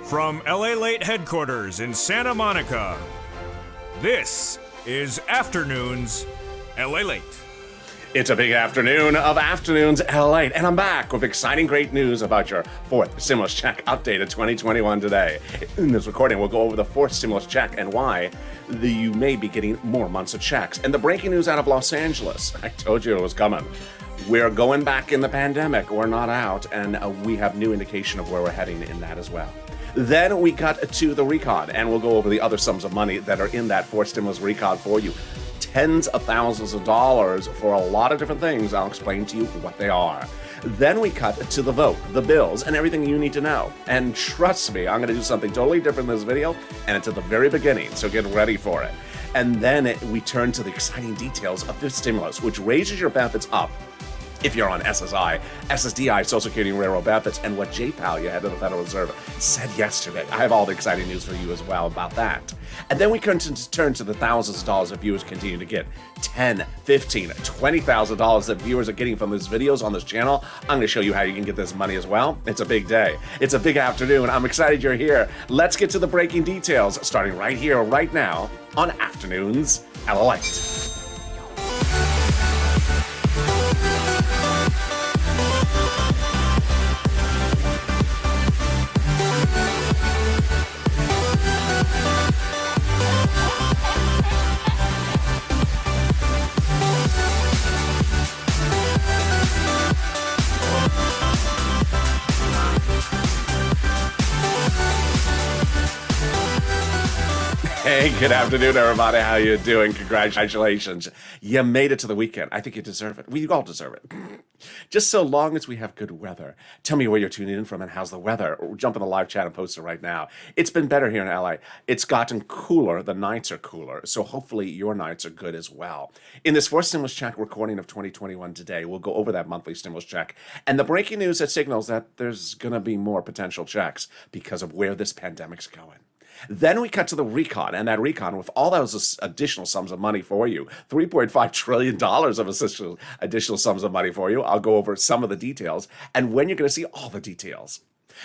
From Lalate headquarters in Santa Monica, this is Afternoons Lalate. It's a big afternoon of Afternoons Lalate, and I'm back with exciting great news about your fourth stimulus check update of 2021 today. In this recording, we'll go over the fourth stimulus check and why you may be getting more months of checks. And the breaking news out of Los Angeles. I told you it was coming. We're going back in the pandemic. We're not out, and we have new indication of where we're heading in that as well. Then we cut to the recon, and we'll go over the other sums of money that are in that fourth stimulus recon for you. Tens of thousands of dollars for a lot of different things. I'll explain to you what they are. Then we cut to the vote, the bills, and everything you need to know. And trust me, I'm going to do something totally different in this video, and it's at the very beginning, so get ready for it. And then we turn to the exciting details of this stimulus, which raises your benefits up if you're on SSI, SSDI, Social Security and Railroad benefits, and what Jay Powell, your head of the Federal Reserve, said yesterday. I have all the exciting news for you as well about that. And then we turn to the thousands of dollars that viewers continue to get. $10,000, $15,000, $20,000 that viewers are getting from these videos on this channel. I'm going to show you how you can get this money as well. It's a big day. It's a big afternoon. I'm excited you're here. Let's get to the breaking details, starting right here, right now, on Afternoons Lalate. Hey, good afternoon, everybody. How you doing? Congratulations. You made it to the weekend. I think you deserve it. We all deserve it. Just so long as we have good weather. Tell me where you're tuning in from and how's the weather. Or jump in the live chat and post it right now. It's been better here in LA. It's gotten cooler. The nights are cooler. So hopefully your nights are good as well. In this fourth stimulus check recording of 2021 today, we'll go over that monthly stimulus check and the breaking news that signals that there's going to be more potential checks because of where this pandemic's going. Then we cut to the recon, and that recon with all those additional sums of money for you, $3.5 trillion of additional sums of money for you. I'll go over some of the details and when you're going to see all the details.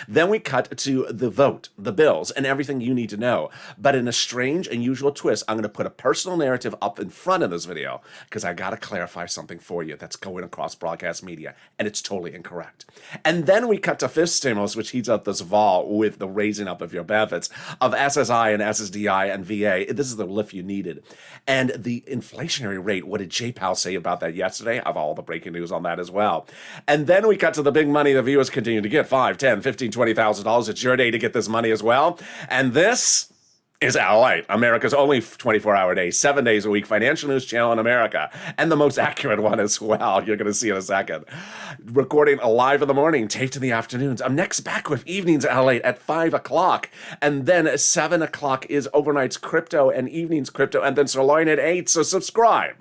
Then we cut to the vote, the bills, and everything you need to know. But in a strange, unusual twist, I'm going to put a personal narrative up in front of this video because I got to clarify something for you that's going across broadcast media, and it's totally incorrect. And then we cut to fifth stimulus, which heats up this vol with the raising up of your benefits of SSI and SSDI and VA. This is the lift you needed. And the inflationary rate, what did Jay Powell say about that yesterday? I have all the breaking news on that as well. And then we cut to the big money the viewers continue to get, $5, $10, $15, $20,000. It's your day to get this money as well. And this is Lalate, America's only 24-hour day, 7 days a week financial news channel in America, and the most accurate one as well. You're going to see in a second. Recording live in the morning, taped in the afternoons. I'm next back with evenings Lalate at 5 o'clock, and then 7 o'clock is overnight's crypto and evenings crypto, and then sirloin at 8. So subscribe.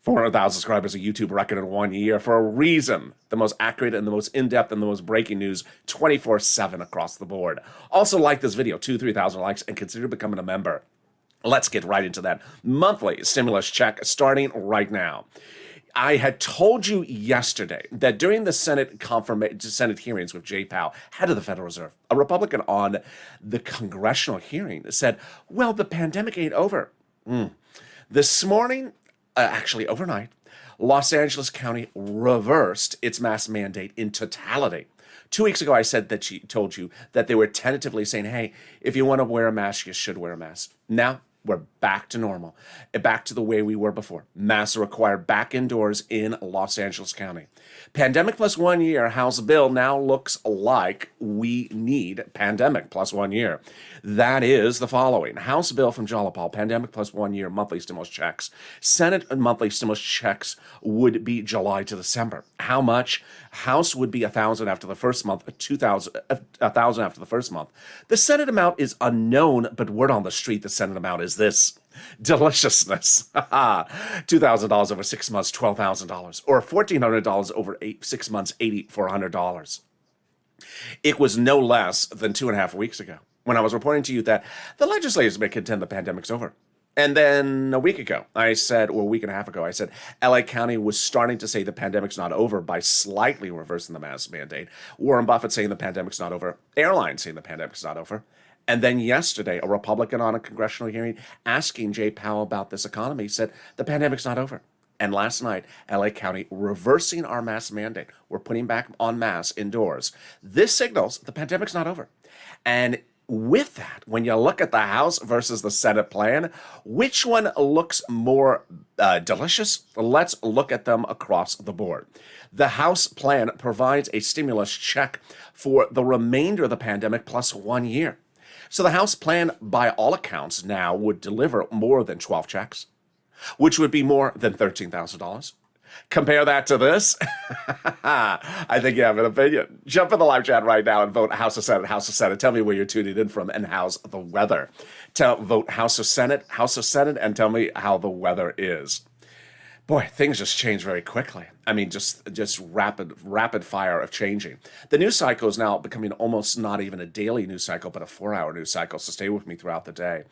400,000 subscribers, a YouTube record in 1 year for a reason. The most accurate and the most in-depth and the most breaking news 24/7 across the board. Also like this video, 2,000-3,000 likes, and consider becoming a member. Let's get right into that monthly stimulus check starting right now. I had told you yesterday that during the Senate hearings with Jay Powell, head of the Federal Reserve, a Republican on the congressional hearing said, well, the pandemic ain't over. This morning, actually overnight, Los Angeles County reversed its mask mandate in totality. 2 weeks ago, I said that she told you that they were tentatively saying, hey, if you want to wear a mask, you should wear a mask. Now, we're back to normal, back to the way we were before. Masks are required back indoors in Los Angeles County. Pandemic plus 1 year House bill now looks like we need pandemic plus 1 year. That is the following. House bill from Jalopal, pandemic plus 1 year monthly stimulus checks. Senate monthly stimulus checks would be July to December. How much? House would be $1,000 after the first month, $1,000 after the first month. The Senate amount is unknown, but word on the street, the Senate amount is this. Deliciousness. $2,000 over 6 months, $12,000. Or $1,400 over 6 months, $8,400. It was no less than 2.5 weeks ago when I was reporting to you that the legislators may contend the pandemic's over. And then a week ago, I said, or a week and a half ago, I said LA County was starting to say the pandemic's not over by slightly reversing the mask mandate. Warren Buffett saying the pandemic's not over. Airlines saying the pandemic's not over. And then yesterday, a Republican on a congressional hearing asking Jay Powell about this economy said the pandemic's not over. And last night, LA County reversing our mask mandate. We're putting back on masks indoors. This signals the pandemic's not over. And with that, when you look at the House versus the Senate plan, which one looks more delicious? Let's look at them across the board. The House plan provides a stimulus check for the remainder of the pandemic plus 1 year. So the House plan, by all accounts, now would deliver more than 12 checks, which would be more than $13,000. Compare that to this. I think you have an opinion. Jump in the live chat right now and vote House or Senate, House or Senate. Tell me where you're tuning in from and how's the weather. Vote House or Senate, and tell me how the weather is. Boy, things just change very quickly. I mean, just rapid fire of changing. The news cycle is now becoming almost not even a daily news cycle, but a 4-hour news cycle. So stay with me throughout the day.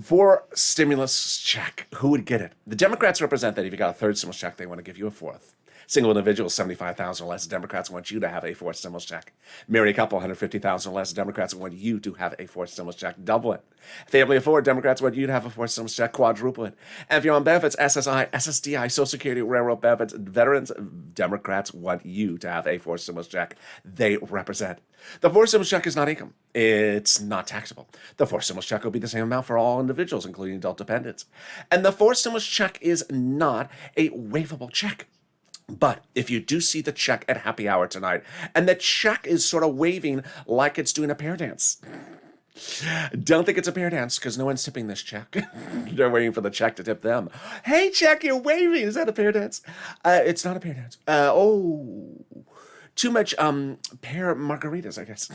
For stimulus check, who would get it? The Democrats represent that if you got a third stimulus check, they want to give you a fourth. Single individual, $75,000 or less. Democrats want you to have a fourth stimulus check. Married couple, $150,000 or less. Democrats want you to have a fourth stimulus check. Double it. Family of 4, Democrats want you to have a fourth stimulus check. Quadruple it. And if you're on benefits, SSI, SSDI, Social Security, railroad benefits, veterans, Democrats want you to have a fourth stimulus check. They represent. The fourth stimulus check is not income. It's not taxable. The fourth stimulus check will be the same amount for all individuals, including adult dependents. And the fourth stimulus check is not a waivable check. But if you do see the check at happy hour tonight, and the check is sort of waving like it's doing a pair dance, don't think it's a pair dance because no one's tipping this check. They're waiting for the check to tip them. Hey, check, you're waving. Is that a pair dance? It's not a pair dance. Too much pear margaritas, I guess.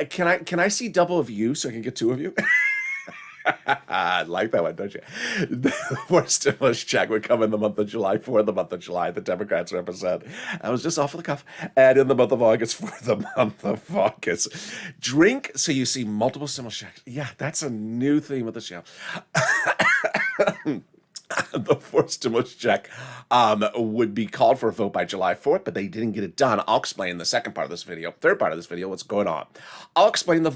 Can I see double of you so I can get 2 of you? I like that one, don't you? The fourth stimulus check would come in the month of July for the month of July. The Democrats represent. I was just off the cuff. And in the month of August for the month of August. Drink so you see multiple stimulus checks. Yeah, that's a new theme of the show. The fourth stimulus check would be called for a vote by July 4th, but they didn't get it done. I'll explain the second part of this video, third part of this video, what's going on. I'll explain the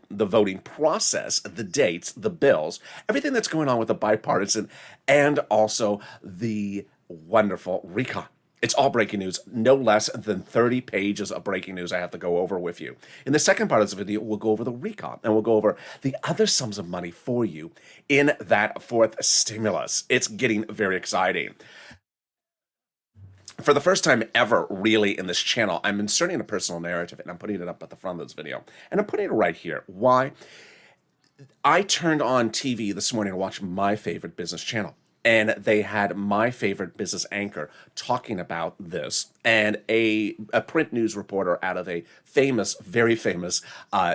voting process, the dates, the bills, everything that's going on with the bipartisan, and also the wonderful recon. It's all breaking news, no less than 30 pages of breaking news I have to go over with you. In the second part of this video, we'll go over the recon, and we'll go over the other sums of money for you in that fourth stimulus. It's getting very exciting. For the first time ever, really, in this channel, I'm inserting a personal narrative, and I'm putting it up at the front of this video. And I'm putting it right here. Why? I turned on TV this morning to watch my favorite business channel. And they had my favorite business anchor talking about this, and a print news reporter out of a famous, very famous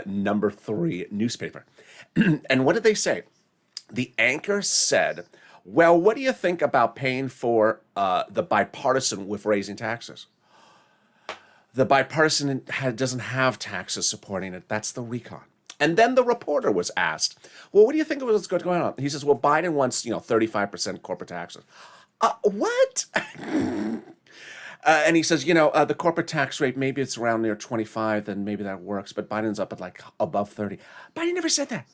number 3 newspaper. And what did they say? The anchor said, well, what do you think about paying for the bipartisan with raising taxes? The bipartisan doesn't have taxes supporting it. That's the recon. And then the reporter was asked, well, what do you think of what's going on? He says, well, Biden wants, 35% corporate taxes. What? And he says, the corporate tax rate, maybe it's around near 25, then maybe that works. But Biden's up at like above 30. Biden never said that.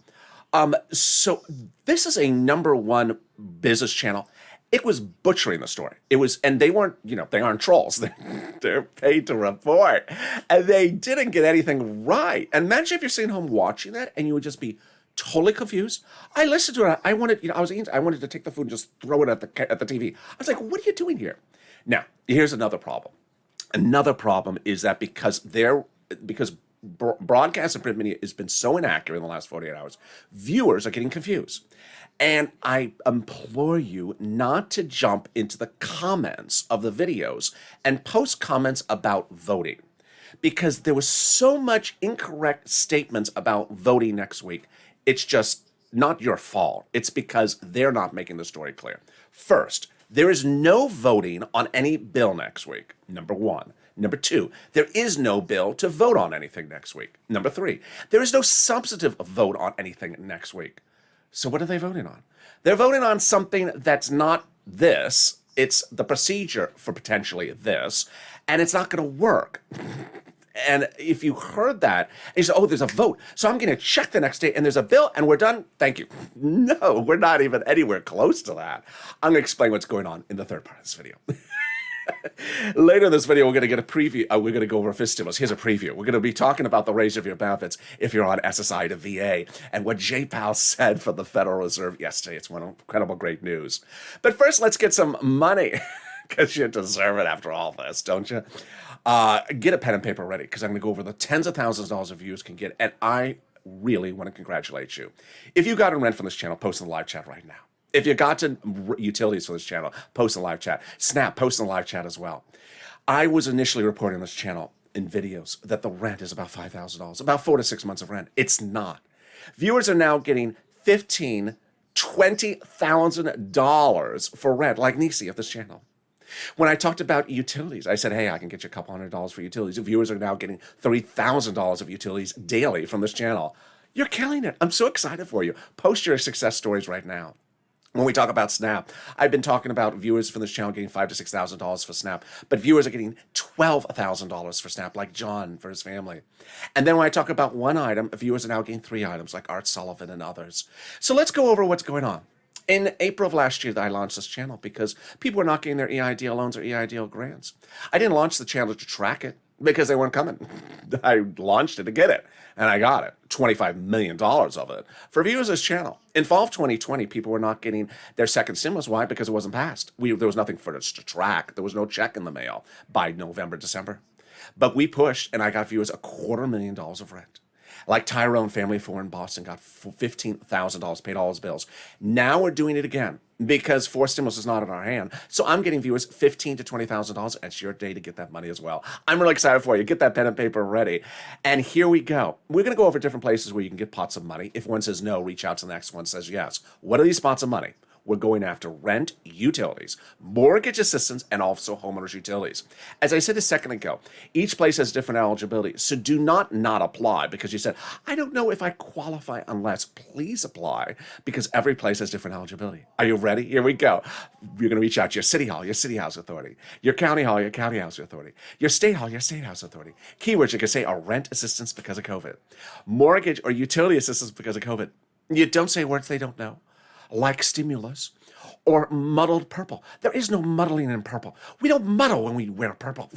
So this is a number 1 business channel. It was butchering the story. It was, and they weren't, they aren't trolls. They're paid to report. And they didn't get anything right. And imagine if you're sitting home watching that and you would just be totally confused. I listened to it. I wanted, I wanted to take the food and just throw it at the TV. I was like, what are you doing here? Now, here's another problem. Another problem is that because broadcast and print media has been so inaccurate in the last 48 hours, viewers are getting confused. And I implore you not to jump into the comments of the videos and post comments about voting, because there was so much incorrect statements about voting next week. It's just not your fault. It's because they're not making the story clear. First, there is no voting on any bill next week, number 1. Number 2, there is no bill to vote on anything next week. Number 3, there is no substantive vote on anything next week. So what are they voting on? They're voting on something that's not this. It's the procedure for potentially this, and it's not going to work. And if you heard that, and you say, oh, there's a vote, so I'm going to check the next day, and there's a bill, and we're done, thank you. No, we're not even anywhere close to that. I'm going to explain what's going on in the third part of this video. Later in this video, we're going to get a preview. We're going to go over fifth stimulus. Here's a preview. We're going to be talking about the raise of your benefits if you're on SSI to VA and what Jay Powell said from the Federal Reserve yesterday. It's one incredible great news. But first, let's get some money because you deserve it after all this, don't you? Get a pen and paper ready because I'm going to go over the tens of thousands of dollars of views can get, and I really want to congratulate you. If you got a rent from this channel, post in the live chat right now. If you got to utilities for this channel, post in the live chat. Snap, post in the live chat as well. I was initially reporting on this channel in videos that the rent is about $5,000, about 4 to 6 months of rent. It's not. Viewers are now getting $15,000, $20,000 for rent, like Nisi of this channel. When I talked about utilities, I said, hey, I can get you a couple $100s for utilities. Viewers are now getting $3,000 of utilities daily from this channel. You're killing it. I'm so excited for you. Post your success stories right now. When we talk about Snap, I've been talking about viewers from this channel getting $5,000 to $6,000 for Snap, but viewers are getting $12,000 for Snap, like John for his family. And then when I talk about one item, viewers are now getting 3 items, like Art Sullivan and others. So let's go over what's going on. In April of last year, I launched this channel because people were not getting their EIDL loans or EIDL grants. I didn't launch the channel to track it because they weren't coming. I launched it to get it, and I got it. $25 million of it for viewers of this channel. In fall of 2020, people were not getting their second stimulus. Why? Because it wasn't passed. There was nothing for us to track. There was no check in the mail by November, December. But we pushed, and I got viewers $250,000 of rent. Like Tyrone, family of 4 in Boston, got $15,000, paid all his bills. Now we're doing it again because 4 stimulus is not in our hand. So I'm getting viewers $15,000 to $20,000. It's your day to get that money as well. I'm really excited for you. Get that pen and paper ready. And here we go. We're going to go over different places where you can get pots of money. If one says no, reach out to the next one says yes. What are these pots of money? We're going after rent, utilities, mortgage assistance, and also homeowners utilities. As I said a second ago, each place has different eligibility, so do not apply because you said, I don't know if I qualify unless. Please apply because every place has different eligibility. Are you ready? Here we go. You're going to reach out to your city hall, your city house authority, your county hall, your county house authority, your state hall, your state house authority. Keywords you can say are rent assistance because of COVID, mortgage or utility assistance because of COVID. You don't say words they don't know, like stimulus or muddled purple. There is no muddling in purple. We don't muddle when we wear purple.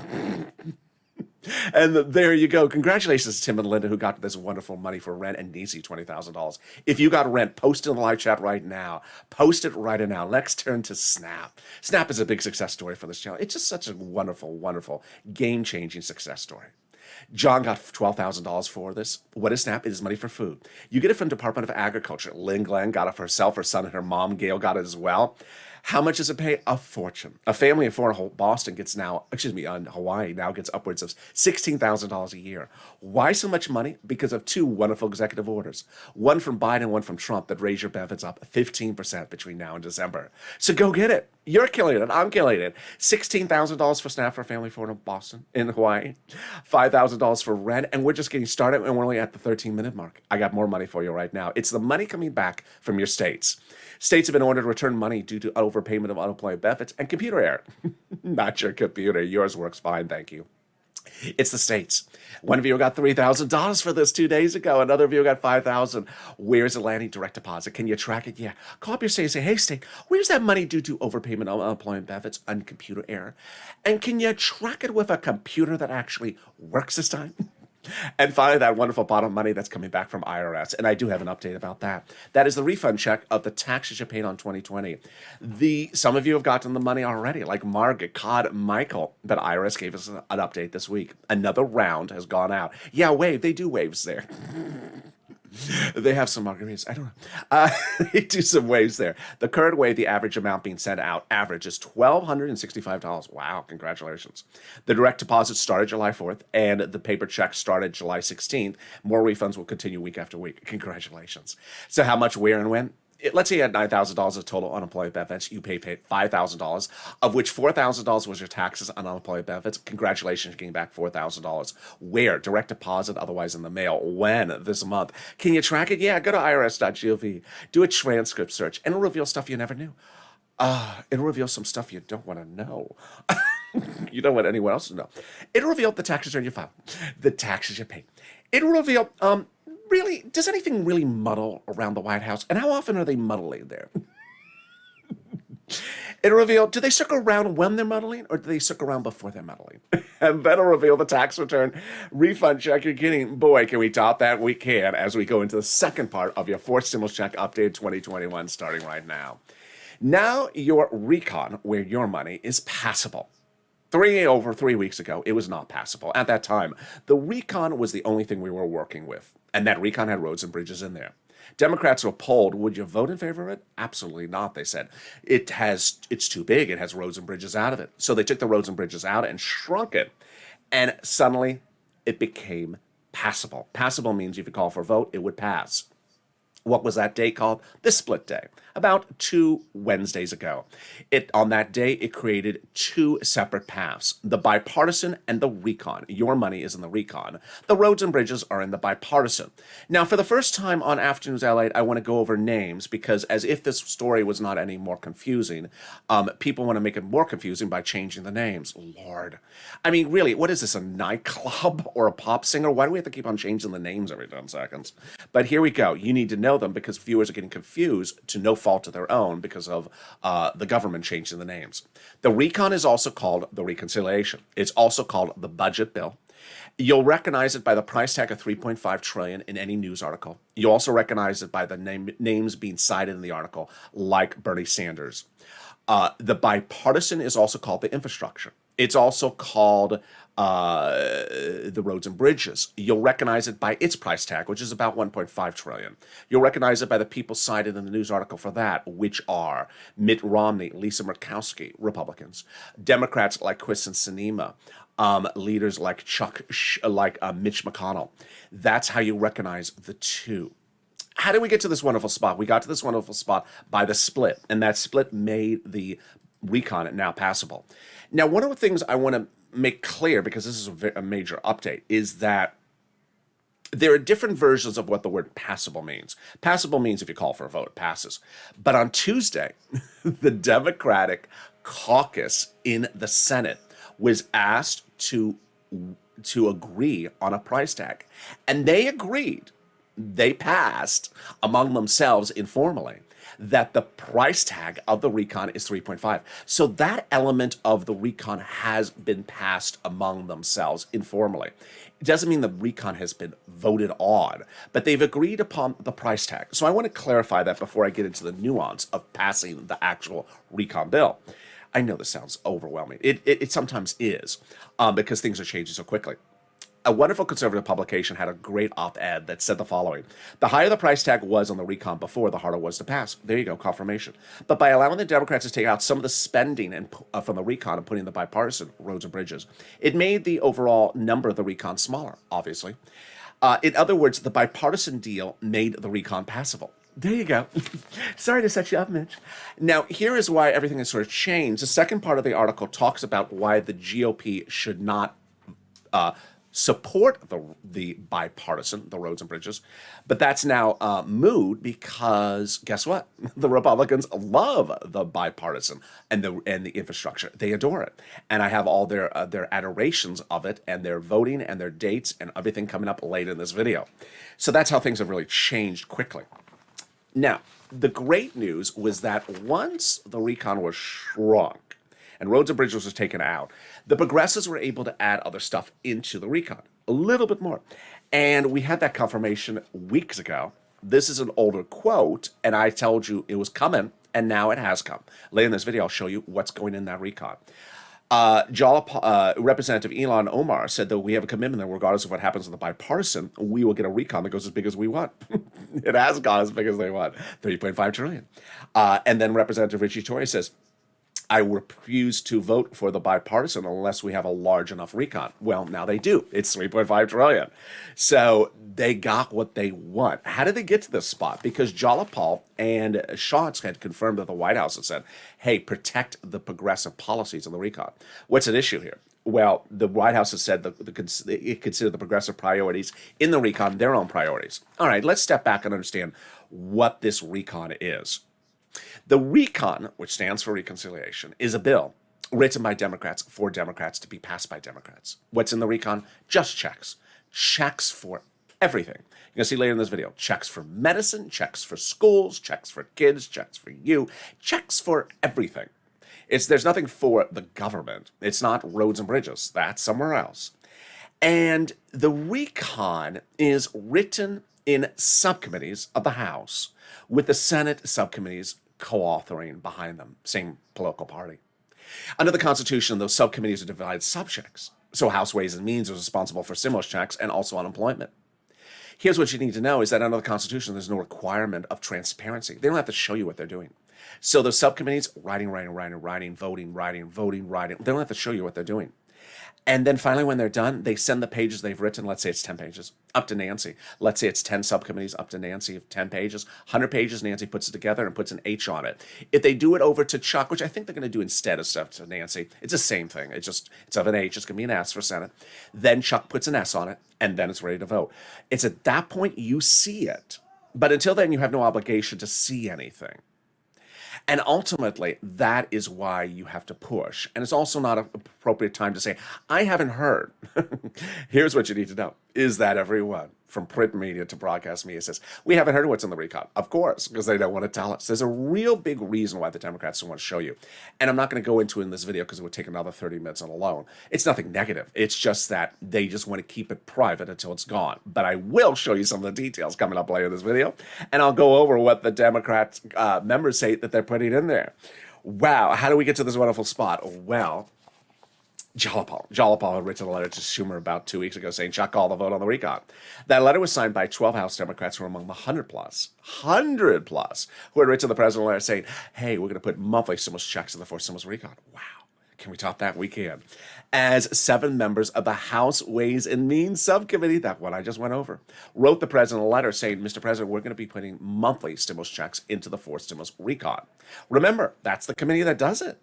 And there you go. Congratulations to Tim and Linda who got this wonderful money for rent and Nisi $20,000. If you got rent, post it in the live chat right now. Post it right now. Let's turn to Snap. Snap is a big success story for this channel. It's just such a wonderful, wonderful, game-changing success story. John got $12,000 for this. What is Snap? It is money for food. You get it from Department of Agriculture. Lynn Glenn got it for herself, her son, and her mom, Gail, got it as well. How much does it pay? A fortune. A family of 4 in Boston gets now, on Hawaii now gets upwards of $16,000 a year. Why so much money? Because of 2 wonderful executive orders. One from Biden, one from Trump that raise your benefits up 15% between now and December. So go get it. You're killing it. I'm killing it. $16,000 for Snap for a family of 4 in Boston, in Hawaii. $5,000 for rent. And we're just getting started and we're only at the 13-minute mark. I got more money for you right now. It's the money coming back from your states. States have been ordered to return money due to overpayment of unemployment benefits and computer error. Not your computer. Yours works fine, thank you. It's the states. One viewer got $3,000 for this 2 days ago. Another viewer got $5,000. Where's the landing direct deposit? Can you track it? Yeah. Call up your state and say, hey, state, where's that money due to overpayment of unemployment benefits and computer error? And can you track it with a computer that actually works this time? And finally, that wonderful pot of money that's coming back from IRS. And I do have an update about that. That is the refund check of the taxes you paid on 2020. Some of you have gotten the money already, like Margaret, Cod, Michael. But IRS gave us an update this week. Another round has gone out. Yeah, wave. They do waves there. They have some margaritas. I don't know. They do some waves there. The current wave, the average amount being sent out, average is $1,265. Wow, congratulations. The direct deposit started July 4th, and the paper check started July 16th. More refunds will continue week after week. Congratulations. So how much, where, and when? let's say you had $9,000 of total unemployment benefits. You paid $5,000, of which $4,000 was your taxes on unemployment benefits. Congratulations, you're getting back $4,000. Where? Direct deposit, otherwise in the mail. When? This month. Can you track it? Yeah, go to irs.gov, do a transcript search, and it'll reveal stuff you never knew. It'll reveal some stuff you don't want to know. You don't want anyone else to know. It'll reveal the tax return you file, the taxes you pay. It'll reveal, really, does anything really muddle around the White House? And how often are they muddling there? It'll reveal, do they circle around when they're muddling, or do they circle around before they're muddling? And then it'll reveal the tax return refund check you're getting. Boy, can we top that? We can, as we go into the second part of your fourth stimulus check update 2021, starting right now. Now your recon, where your money is passable. Over 3 weeks ago, it was not passable. At that time, the recon was the only thing we were working with, and that recon had roads and bridges in there. Democrats were polled, would you vote in favor of it? Absolutely not, they said. It's too big, it has roads and bridges out of it. So they took the roads and bridges out and shrunk it, and suddenly it became passable. Passable means if you call for a vote, it would pass. What was that day called? The split day, about 2 Wednesdays ago. On that day, it created 2 separate paths, the bipartisan and the recon. Your money is in the recon. The roads and bridges are in the bipartisan. Now, for the first time on Afternoons Lalate, I want to go over names because as if this story was not any more confusing, people want to make it more confusing by changing the names. Lord. I mean, really, what is this, a nightclub or a pop singer? Why do we have to keep on changing the names every 10 seconds? But here we go. You need to know them because viewers are getting confused to no fault of their own because of the government changing the names. The recon is also called the reconciliation. It's also called the budget bill. You'll recognize it by the price tag of $3.5 trillion in any news article. You also recognize it by the names being cited in the article, like Bernie Sanders. The bipartisan is also called the infrastructure. It's also called the roads and bridges. You'll recognize it by its price tag, which is about $1.5 trillion. You'll recognize it by the people cited in the news article for that, which are Mitt Romney, Lisa Murkowski, Republicans, Democrats like Kristen Sinema, leaders like Mitch McConnell. That's how you recognize the two. How did we get to this wonderful spot? We got to this wonderful spot by the split, and that split made the recon now passable. Now, one of the things I want to make clear, because this is a major update, is that there are different versions of what the word passable means. Passable means if you call for a vote, it passes. But on Tuesday, the Democratic caucus in the Senate was asked to agree on a price tag. And they agreed, they passed among themselves informally, that the price tag of the recon is 3.5. So that element of the recon has been passed among themselves informally. It doesn't mean the recon has been voted on, but they've agreed upon the price tag. So I want to clarify that before I get into the nuance of passing the actual recon bill. I know this sounds overwhelming. It sometimes is, because things are changing so quickly. A wonderful conservative publication had a great op-ed that said the following: the higher the price tag was on the recon before, the harder it was to pass. There you go, confirmation. But by allowing the Democrats to take out some of the spending from the recon and putting the bipartisan roads and bridges, it made the overall number of the recon smaller, obviously. In other words, the bipartisan deal made the recon passable. There you go. Sorry to set you up, Mitch. Now, here is why everything has sort of changed. The second part of the article talks about why the GOP should not support the bipartisan, the roads and bridges, but that's now moot because guess what? The Republicans love the bipartisan and the infrastructure. They adore it, and I have all their adorations of it and their voting and their dates and everything coming up later in this video. So that's how things have really changed quickly. Now, the great news was that once the recon was shrunk and roads and bridges was taken out, the progressives were able to add other stuff into the recon, a little bit more. And we had that confirmation weeks ago. This is an older quote, and I told you it was coming, and now it has come. Later in this video, I'll show you what's going in that recon. Representative Ilhan Omar said that we have a commitment that regardless of what happens with the bipartisan, we will get a recon that goes as big as we want. It has gone as big as they want, $3.5 trillion. And then Representative Richie Tory says, I refuse to vote for the bipartisan unless we have a large enough recon. Well, now they do. It's 3.5 trillion. So they got what they want. How did they get to this spot? Because Jalapal and Schatz had confirmed that the White House had said, hey, protect the progressive policies of the recon. What's at issue here? Well, the White House has said that it considered the progressive priorities in the recon their own priorities. All right, let's step back and understand what this recon is. The recon, which stands for reconciliation, is a bill written by Democrats for Democrats to be passed by Democrats. What's in the recon? Just checks. Checks for everything. You're going to see later in this video. Checks for medicine, checks for schools, checks for kids, checks for you, checks for everything. There's nothing for the government. It's not roads and bridges. That's somewhere else. And the recon is written in subcommittees of the House, with the Senate subcommittees co-authoring behind them, same political party. Under the Constitution, those subcommittees are divided subjects. So House Ways and Means is responsible for stimulus checks and also unemployment. Here's what you need to know is that under the Constitution, there's no requirement of transparency. They don't have to show you what they're doing. So those subcommittees, writing, voting. They don't have to show you what they're doing. And then finally, when they're done, they send the pages they've written, let's say it's 10 pages, up to Nancy. Let's say it's 10 subcommittees, up to Nancy of 10 pages. 100 pages, Nancy puts it together and puts an H on it. If they do it over to Chuck, which I think they're going to do instead of stuff to Nancy, it's the same thing. It's of an H. It's going to be an S for Senate. Then Chuck puts an S on it, and then it's ready to vote. It's at that point you see it. But until then, you have no obligation to see anything. And ultimately, that is why you have to push. And it's also not an appropriate time to say, I haven't heard. Here's what you need to know, is that everyone from print media to broadcast media says, we haven't heard what's in the recon. Of course, because they don't want to tell us. There's a real big reason why the Democrats don't want to show you. And I'm not going to go into it in this video because it would take another 30 minutes on alone. It's nothing negative. It's just that they just want to keep it private until it's gone. But I will show you some of the details coming up later in this video. And I'll go over what the Democrat members say that they're putting in there. Wow, how do we get to this wonderful spot? Well, Jalapal had written a letter to Schumer about 2 weeks ago saying, Chuck called the vote on the recon. That letter was signed by 12 House Democrats who were among the 100 plus, who had written the president a letter saying, hey, we're going to put monthly stimulus checks in the forced stimulus recon. Wow. Can we top that? We can. As 7 members of the House Ways and Means Subcommittee, that one I just went over, wrote the president a letter saying, Mr. President, we're going to be putting monthly stimulus checks into the forced stimulus recon. Remember, that's the committee that does it.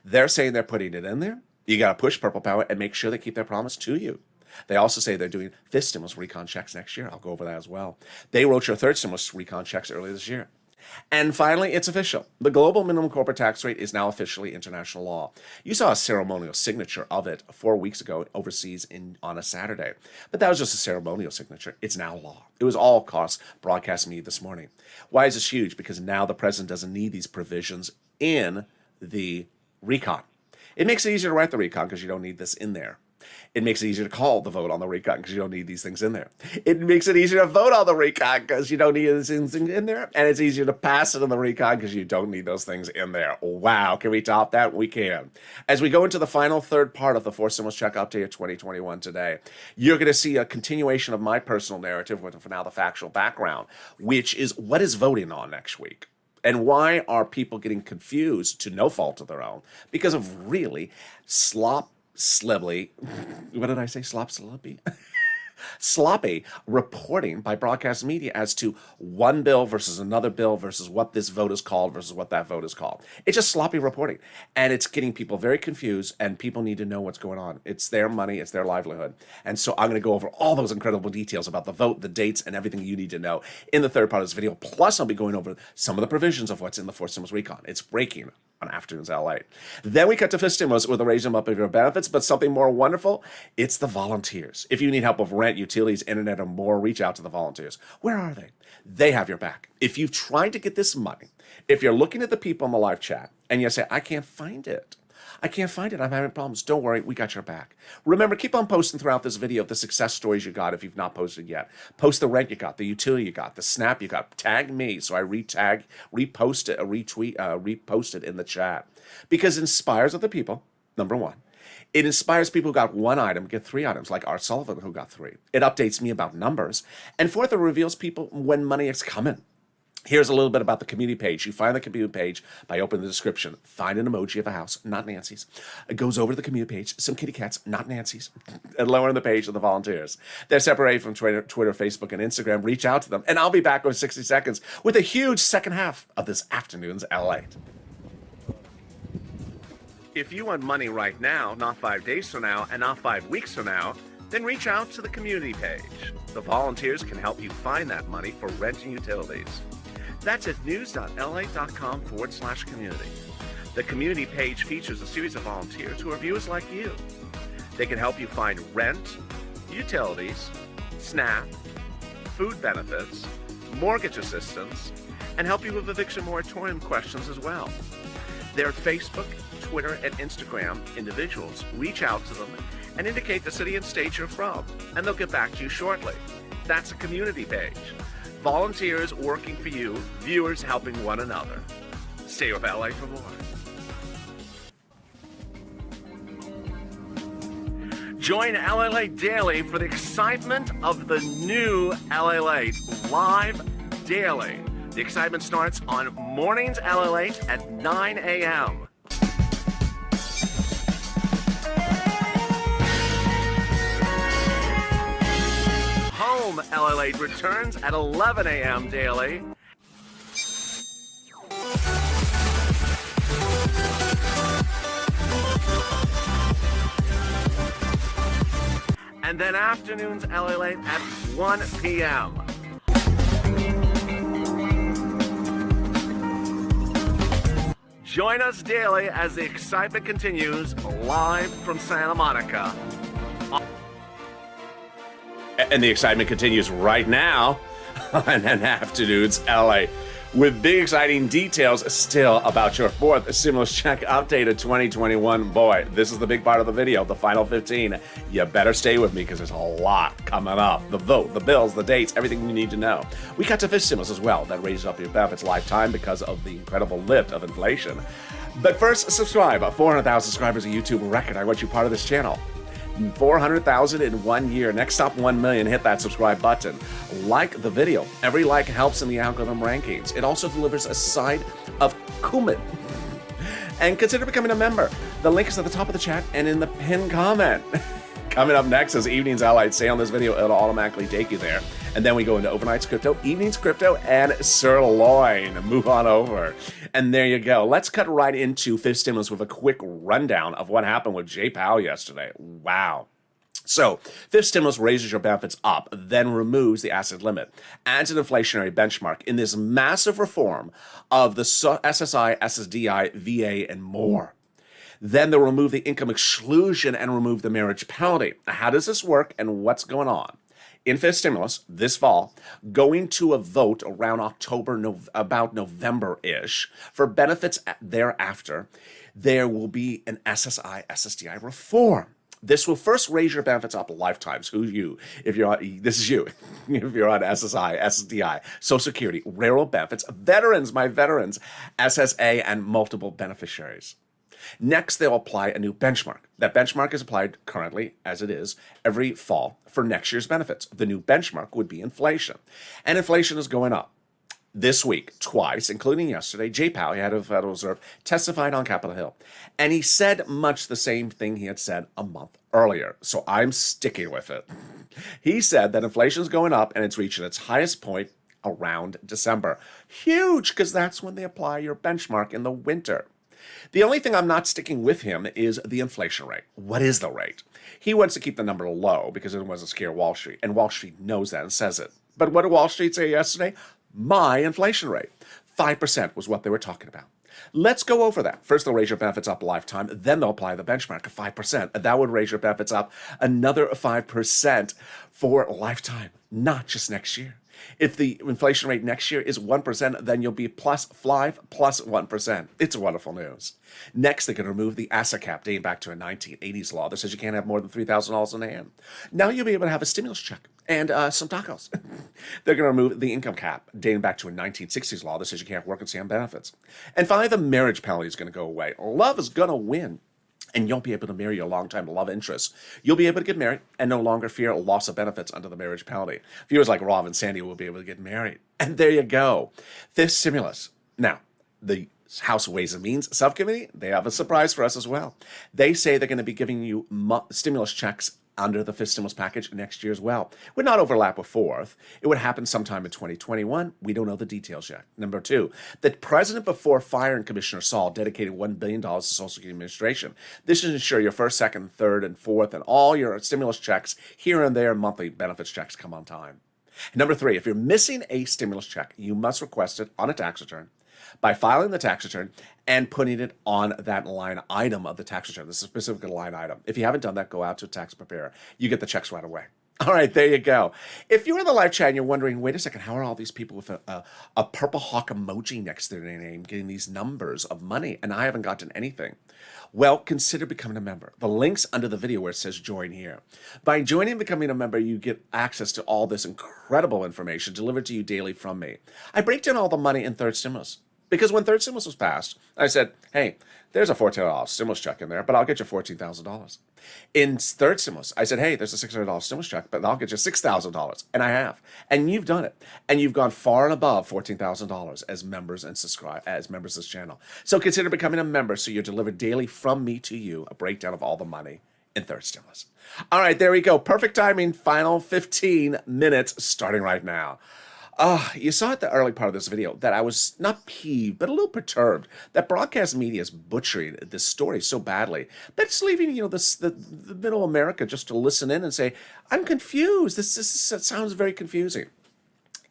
They're saying they're putting it in there. You got to push Purple Power and make sure they keep their promise to you. They also say they're doing 5th stimulus recon checks next year. I'll go over that as well. They wrote your 3rd stimulus recon checks earlier this year. And finally, it's official. The global minimum corporate tax rate is now officially international law. You saw a ceremonial signature of it 4 weeks ago overseas on a Saturday. But that was just a ceremonial signature. It's now law. It was all cost broadcast me this morning. Why is this huge? Because now the president doesn't need these provisions in the recon. It makes it easier to write the recon because you don't need this in there. It makes it easier to call the vote on the recon because you don't need these things in there. It makes it easier to vote on the recon because you don't need these things in there. And it's easier to pass it on the recon because you don't need those things in there. Wow, can we top that? We can. As we go into the final third part of the Forced Stimulus Check Update of 2021 today, you're going to see a continuation of my personal narrative with, for now, the factual background, which is what is voting on next week? And why are people getting confused to no fault of their own because of really sloppy reporting by broadcast media as to one bill versus another bill versus what this vote is called versus what that vote is called. It's just sloppy reporting, and it's getting people very confused, and people need to know what's going on. It's their money, it's their livelihood. And so I'm going to go over all those incredible details about the vote, the dates, and everything you need to know in the third part of this video. Plus, I'll be going over some of the provisions of what's in the Forced Stimulus Recon. It's breaking on Afternoons Lalate. Then we cut to fifth stimulus with a raise them up of your benefits, but something more wonderful, it's the volunteers. If you need help with rent, utilities, internet, or more, reach out to the volunteers. Where are they? They have your back. If you've tried to get this money, if you're looking at the people in the live chat and you say, I can't find it, I'm having problems, don't worry, we got your back. Remember, keep on posting throughout this video the success stories you got if you've not posted yet. Post the rent you got, the utility you got, the snap you got. Tag me so I repost it in the chat. Because it inspires other people, number one. It inspires people who got one item, get 3 items, like Art Sullivan, who got 3. It updates me about numbers. And fourth, it reveals people when money is coming. Here's a little bit about the community page. You find the community page by opening the description. Find an emoji of a house, not Nancy's. It goes over to the community page, some kitty cats, not Nancy's. And lower in the page are the volunteers. They're separated from Twitter, Facebook, and Instagram. Reach out to them. And I'll be back in 60 seconds with a huge second half of this afternoon's Lalate. If you want money right now, not 5 days from now, and not 5 weeks from now, then reach out to the community page. The volunteers can help you find that money for rent and utilities. That's at news.la.com/community. The community page features a series of volunteers who are viewers like you. They can help you find rent, utilities, SNAP, food benefits, mortgage assistance, and help you with eviction moratorium questions as well. Their Facebook, Twitter, and Instagram individuals. Reach out to them and indicate the city and state you're from, and they'll get back to you shortly. That's a community page. Volunteers working for you, viewers helping one another. Stay with LA for more. Join Lalate Daily for the excitement of the new Lalate live daily. The excitement starts on mornings Lalate at 9 a.m. Home Lalate returns at 11 a.m. daily. And then afternoons Lalate at 1 p.m. Join us daily as the excitement continues live from Santa Monica. And the excitement continues right now on an afternoon's LA with big exciting details still about your fourth stimulus check updated 2021. Boy, this is the big part of the video, the final 15. You better stay with me because there's a lot coming up. The vote, the bills, the dates, everything you need to know. We got to fifth stimulus as well. That raises up your benefits lifetime because of the incredible lift of inflation. But first, subscribe. 400,000 subscribers, a YouTube record. I want you part of this channel. 400,000 in 1 year. Next stop 1 million. Hit that subscribe button. Like the video. Every like helps in the algorithm rankings. It also delivers a side of cumin. And consider becoming a member. The link is at the top of the chat and in the pinned comment. Coming up next is Evenings Allied. Say on this video, it'll automatically take you there. And then we go into Overnight's Crypto, Evening's Crypto, and Sirloin. Move on over. And there you go. Let's cut right into fifth stimulus with a quick rundown of what happened with Jay Powell yesterday. Wow. So, fifth stimulus raises your benefits up, then removes the asset limit, adds an inflationary benchmark in this massive reform of the SSI, SSDI, VA, and more. Then they'll remove the income exclusion and remove the marriage penalty. How does this work and what's going on? In fifth stimulus this fall, going to a vote around about November-ish for benefits thereafter, there will be an SSI, SSDI reform. This will first raise your benefits up lifetimes. Who's you? If you're on, this is you. If you're on SSI, SSDI, Social Security, railroad benefits, veterans, my veterans, SSA, and multiple beneficiaries. Next, they'll apply a new benchmark. That benchmark is applied currently, as it is, every fall for next year's benefits. The new benchmark would be inflation. And inflation is going up. This week, twice, including yesterday, Jay Powell, head of the Federal Reserve, testified on Capitol Hill. And he said much the same thing he had said a month earlier. So I'm sticking with it. He said that inflation is going up and it's reaching its highest point around December. Huge, because that's when they apply your benchmark in the winter. The only thing I'm not sticking with him is the inflation rate. What is the rate? He wants to keep the number low because it wasn't scare Wall Street, and Wall Street knows that and says it. But what did Wall Street say yesterday? My inflation rate. 5% was what they were talking about. Let's go over that. First, they'll raise your benefits up a lifetime. Then they'll apply the benchmark of 5%. That would raise your benefits up another 5% for a lifetime, not just next year. If the inflation rate next year is 1%, then you'll be plus 5 plus 1%. It's wonderful news. Next, they can remove the asset cap dating back to a 1980s law that says you can't have more than $3,000 in hand. Now you'll be able to have a stimulus check and some tacos. They're going to remove the income cap dating back to a 1960s law that says you can't work and stay on benefits. And finally, the marriage penalty is going to go away. Love is going to win. and you'll be able to marry your longtime love interest. You'll be able to get married and no longer fear loss of benefits under the marriage penalty. Viewers like Rob and Sandy will be able to get married. And there you go. This stimulus. Now, the House Ways and Means Subcommittee, they have a surprise for us as well. They say they're going to be giving you stimulus checks under the fifth stimulus package next year as well. Would not overlap with fourth. It would happen sometime in 2021. We don't know the details yet. Number two, the president before firing Commissioner Saul dedicated $1 billion to Social Security Administration. This should ensure your first, second, third, and fourth, and all your stimulus checks here and there, monthly benefits checks come on time. Number three, if you're missing a stimulus check, you must request it on a tax return by filing the tax return and putting it on that line item of the tax return, the specific line item. If you haven't done that, go out to a tax preparer. You get the checks right away. All right, there you go. If you're in the live chat and you're wondering, wait a second, how are all these people with a purple hawk emoji next to their name getting these numbers of money and I haven't gotten anything? Well, consider becoming a member. The link's under the video where it says join here. By joining and becoming a member, you get access to all this incredible information delivered to you daily from me. I break down all the money in third stimulus. Because when third stimulus was passed, I said, hey, there's a $1,400 stimulus check in there, but I'll get you $14,000. In third stimulus, I said, hey, there's a $600 stimulus check, but I'll get you $6,000. And I have. And you've done it. And you've gone far and above $14,000 as members and as members of this channel. So consider becoming a member so you're delivered daily from me to you, a breakdown of all the money in third stimulus. All right, there we go. Perfect timing. Final 15 minutes starting right now. You saw at the early part of this video that I was not peeved, but a little perturbed that broadcast media is butchering this story so badly that it's leaving, the middle America just to listen in and say, I'm confused. This sounds very confusing.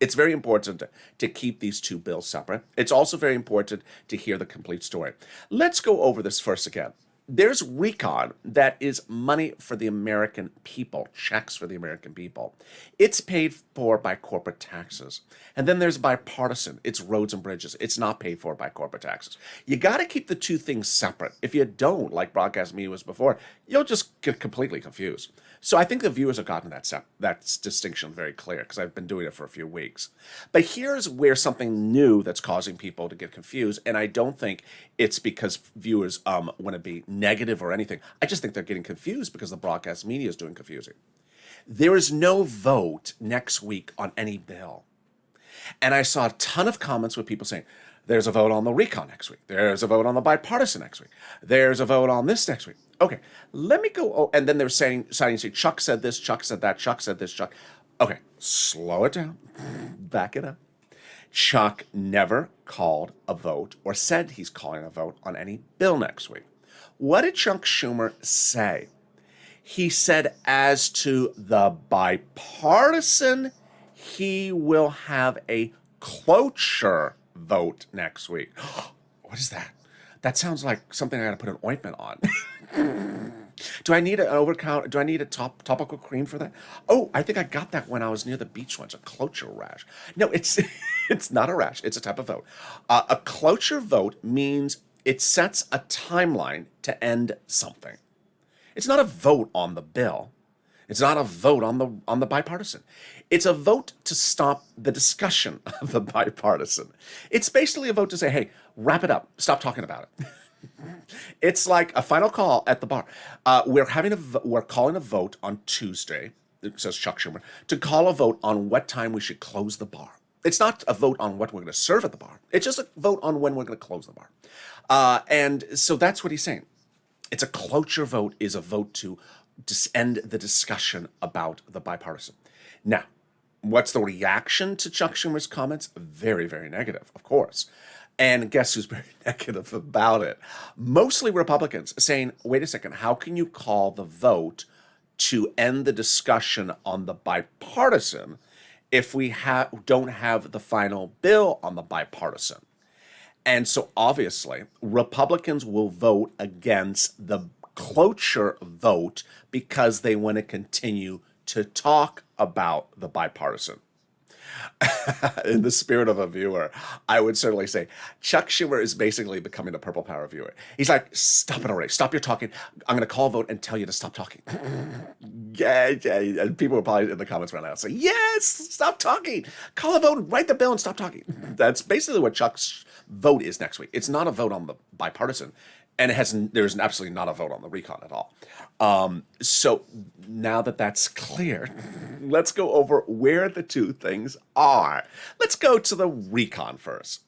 It's very important to keep these two bills separate. It's also very important to hear the complete story. Let's go over this first again. There's recon that is money for the American people, checks for the American people. It's paid for by corporate taxes. And then there's bipartisan. It's roads and bridges. It's not paid for by corporate taxes. You got to keep the two things separate. If you don't, like broadcast media was before, you'll just get completely confused. So I think the viewers have gotten that distinction very clear because I've been doing it for a few weeks. But here's where something new that's causing people to get confused, and I don't think it's because viewers want to be negative or anything. I just think they're getting confused because the broadcast media is doing confusing. There is no vote next week on any bill. And I saw a ton of comments with people saying, there's a vote on the recon next week. There's a vote on the bipartisan next week. There's a vote on this next week. Okay, let me go. Oh, and then they're saying, Chuck said this, Chuck said that, Chuck said this, Chuck. Okay, slow it down. Back it up. Chuck never called a vote or said he's calling a vote on any bill next week. What did Chuck Schumer say? He said as to the bipartisan, he will have a cloture vote next week. What is that? That sounds like something I got to put an ointment on. Do I need an over-count? Do I need a topical cream for that? Oh, I think I got that when I was near the beach once. A cloture rash. No, it's not a rash. It's a type of vote. A cloture vote means it sets a timeline to end something. It's not a vote on the bill. It's not a vote on the bipartisan. It's a vote to stop the discussion of the bipartisan. It's basically a vote to say, hey, wrap it up. Stop talking about it. It's like a final call at the bar. We're calling a vote on Tuesday, it says Chuck Schumer, to call a vote on what time we should close the bar. It's not a vote on what we're going to serve at the bar. It's just a vote on when we're going to close the bar. And so that's what he's saying. It's a cloture vote is a vote to end the discussion about the bipartisan. Now, what's the reaction to Chuck Schumer's comments? Very, very negative, of course. And guess who's very negative about it? Mostly Republicans saying, wait a second, how can you call the vote to end the discussion on the bipartisan if we don't have the final bill on the bipartisan? And so obviously, Republicans will vote against the cloture vote because they want to continue to talk about the bipartisan. In the spirit of a viewer, I would certainly say Chuck Schumer is basically becoming a Purple Power viewer. He's like, stop it already. Stop your talking. I'm going to call a vote and tell you to stop talking. Yeah. And people will probably in the comments right now say, yes, stop talking. Call a vote, write the bill, and stop talking. That's basically what Chuck's vote is next week. It's not a vote on the bipartisan. and there's absolutely not a vote on the recon at all. So now that that's clear, let's go over where the two things are. Let's go to the recon first.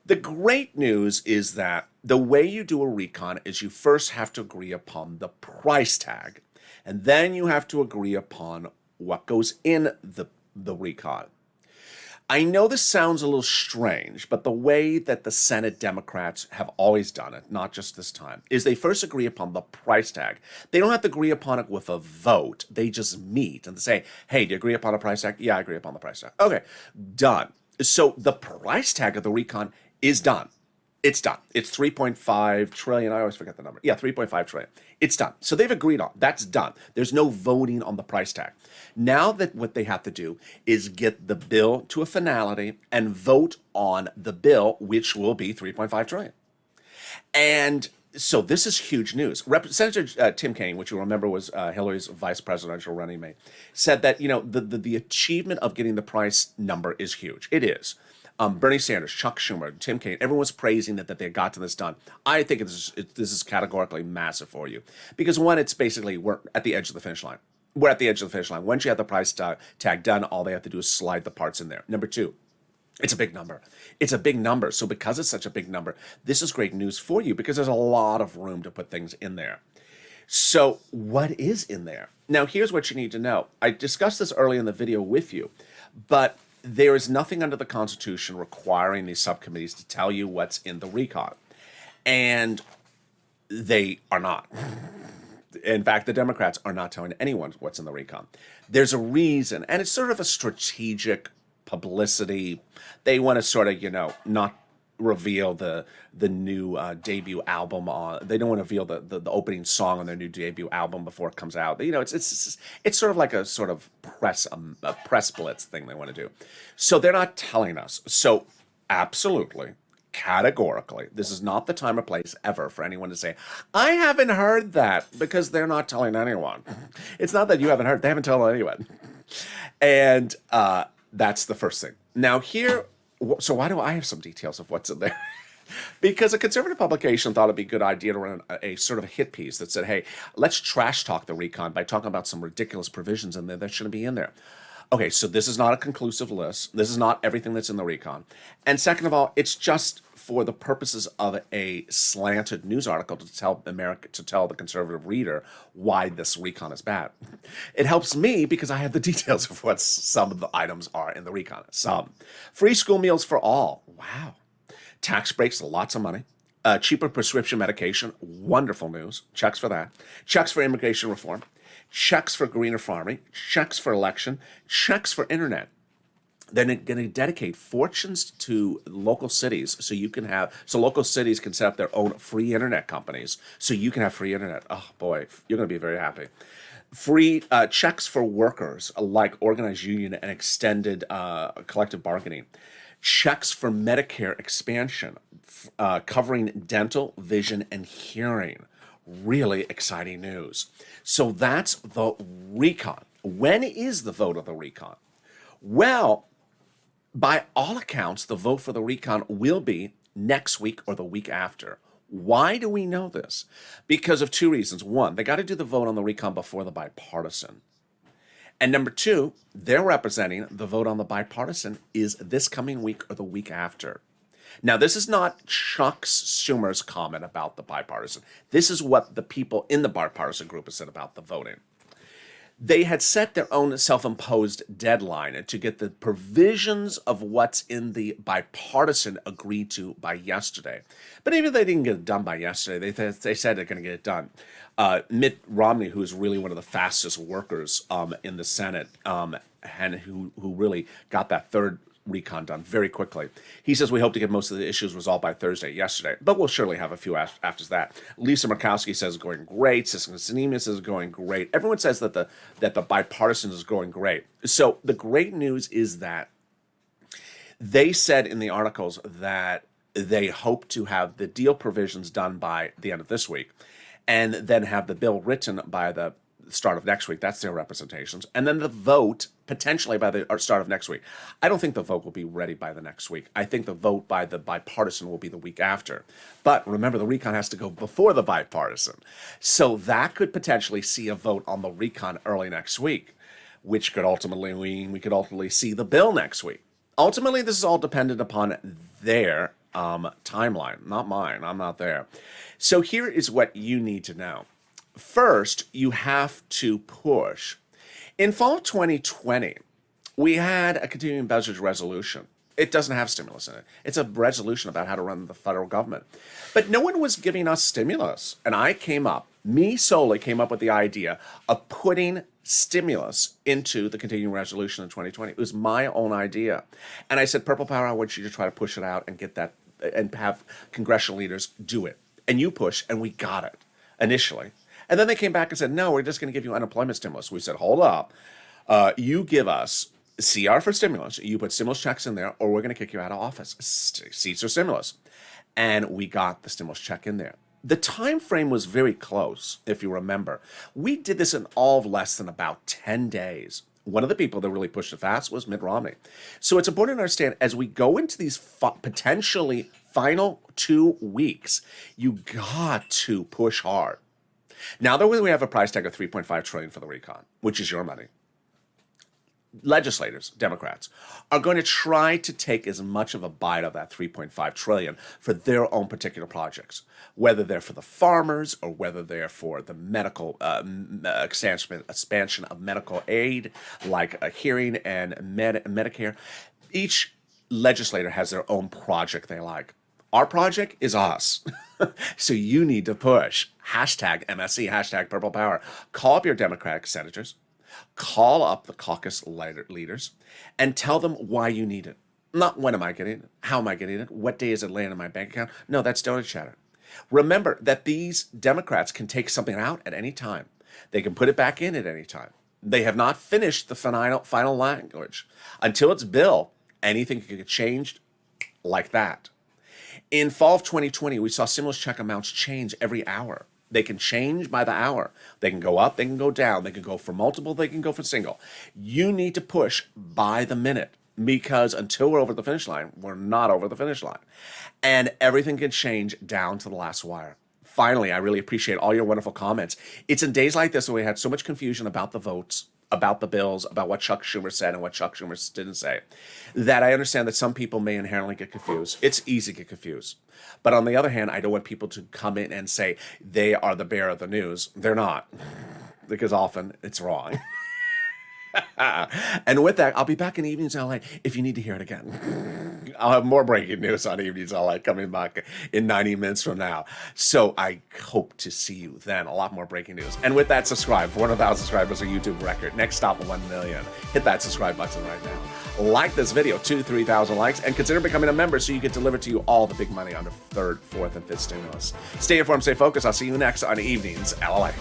The great news is that the way you do a recon is you first have to agree upon the price tag, and then you have to agree upon what goes in the recon. I know this sounds a little strange, but the way that the Senate Democrats have always done it, not just this time, is they first agree upon the price tag. They don't have to agree upon it with a vote. They just meet and say, hey, do you agree upon a price tag? Yeah, I agree upon the price tag. Okay, done. So the price tag of the recon is done. It's done. It's 3.5 trillion. I always forget the number. Yeah, 3.5 trillion. It's done. So they've agreed on. That's done. There's no voting on the price tag. Now that what they have to do is get the bill to a finality and vote on the bill, which will be 3.5 trillion. And so this is huge news. Senator Tim Kaine, which you remember was Hillary's vice presidential running mate, said that the achievement of getting the price number is huge. It is. Bernie Sanders, Chuck Schumer, Tim Kaine, everyone's praising that they got to this done. I think this is categorically massive for you. Because one, it's basically we're at the edge of the finish line. We're at the edge of the finish line. Once you have the price tag done, all they have to do is slide the parts in there. Number two, it's a big number. It's a big number. So because it's such a big number, this is great news for you because there's a lot of room to put things in there. So what is in there? Now, here's what you need to know. I discussed this early in the video with you, but there is nothing under the Constitution requiring these subcommittees to tell you what's in the recon. And they are not. In fact, the Democrats are not telling anyone what's in the recon. There's a reason, and it's sort of a strategic publicity. They want to sort of, not reveal the new debut album. They don't want to reveal the opening song on their new debut album before it comes out. It's sort of like a sort of press blitz thing they want to do. So they're not telling us. So absolutely, categorically, this is not the time or place ever for anyone to say, I haven't heard that, because they're not telling anyone. It's not that you haven't heard, they haven't told anyone. And that's the first thing. Now here, so why do I have some details of what's in there? Because a conservative publication thought it'd be a good idea to run a sort of a hit piece that said, hey, let's trash talk the recon by talking about some ridiculous provisions in there that shouldn't be in there. Okay, so this is not a conclusive list. This is not everything that's in the recon. And second of all, it's just for the purposes of a slanted news article to tell the conservative reader why this recon is bad. It helps me because I have the details of what some of the items are in the recon. Some. Free school meals for all. Wow. Tax breaks, lots of money. Cheaper prescription medication. Wonderful news. Checks for that. Checks for immigration reform. Checks for greener farming. Checks for election. Checks for internet. They're going to dedicate fortunes to local cities so local cities can set up their own free internet companies so you can have free internet. Oh boy, you're going to be very happy. Free checks for workers like organized union and extended collective bargaining. Checks for Medicare expansion, covering dental, vision, and hearing. Really exciting news. So that's the recon. When is the vote of the recon? Well, by all accounts, the vote for the recon will be next week or the week after. Why do we know this? Because of two reasons. One, they got to do the vote on the recon before the bipartisan. And number two, they're representing the vote on the bipartisan is this coming week or the week after. Now, this is not Chuck Schumer's comment about the bipartisan. This is what the people in the bipartisan group have said about the voting. They had set their own self-imposed deadline to get the provisions of what's in the bipartisan agreed to by yesterday. But even if they didn't get it done by yesterday, they said they're going to get it done. Mitt Romney, who is really one of the fastest workers in the Senate, and who really got that third recon done very quickly. He says we hope to get most of the issues resolved by Thursday yesterday, but we'll surely have a few after that. Lisa Murkowski says it's going great. Siska Sinema says it's going great. Everyone says that the bipartisan is going great. So the great news is that they said in the articles that they hope to have the deal provisions done by the end of this week, and then have the bill written by the start of next week. That's their representations. And then the vote potentially by the start of next week. I don't think the vote will be ready by the next week. I think the vote by the bipartisan will be the week after. But remember, the recon has to go before the bipartisan. So that could potentially see a vote on the recon early next week, which could ultimately mean we could ultimately see the bill next week. Ultimately, this is all dependent upon their timeline, not mine. I'm not there. So here is what you need to know. First, you have to push. In fall of 2020, we had a continuing budget resolution. It doesn't have stimulus in it. It's a resolution about how to run the federal government. But no one was giving us stimulus. And me solely came up with the idea of putting stimulus into the continuing resolution in 2020. It was my own idea. And I said, Purple Power, I want you to try to push it out and get that and have congressional leaders do it. And you push, and we got it initially. And then they came back and said, no, we're just going to give you unemployment stimulus. We said, hold up. You give us CR for stimulus. You put stimulus checks in there, or we're going to kick you out of office. Seats or stimulus. And we got the stimulus check in there. The time frame was very close, if you remember. We did this in all of less than about 10 days. One of the people that really pushed it fast was Mitt Romney. So it's important to understand, as we go into these potentially final 2 weeks, you got to push hard. Now that we have a price tag of $3.5 trillion for the recon, which is your money, legislators, Democrats, are going to try to take as much of a bite of that $3.5 trillion for their own particular projects, whether they're for the farmers or whether they're for the medical expansion of medical aid, like a hearing and Medicare. Each legislator has their own project they like. Our project is us. So you need to push. Hashtag MSC, hashtag Purple Power. Call up your Democratic senators. Call up the caucus leaders and tell them why you need it. Not when am I getting it? How am I getting it? What day is it laying in my bank account? No, that's donut chatter. Remember that these Democrats can take something out at any time. They can put it back in at any time. They have not finished the final language. Until it's bill, anything can get changed like that. In fall of 2020, we saw stimulus check amounts change every hour. They can change by the hour. They can go up, they can go down, they can go for multiple, they can go for single. You need to push by the minute, because until we're over the finish line, we're not over the finish line. And everything can change down to the last wire. Finally, I really appreciate all your wonderful comments. It's in days like this when we had so much confusion about the votes, about the bills, about what Chuck Schumer said and what Chuck Schumer didn't say, that I understand that some people may inherently get confused. It's easy to get confused. But on the other hand, I don't want people to come in and say they are the bearer of the news. They're not, because often it's wrong. And with that, I'll be back in Evenings LA if you need to hear it again. I'll have more breaking news on Evenings LA coming back in 90 minutes from now. So I hope to see you then. A lot more breaking news. And with that, subscribe. 400,000 subscribers, a YouTube record. Next stop, 1 million. Hit that subscribe button right now. Like this video, 2,000-3,000 likes, and consider becoming a member so you get delivered to you all the big money under third, fourth, and fifth stimulus. Stay informed, stay focused. I'll see you next on Evenings LA.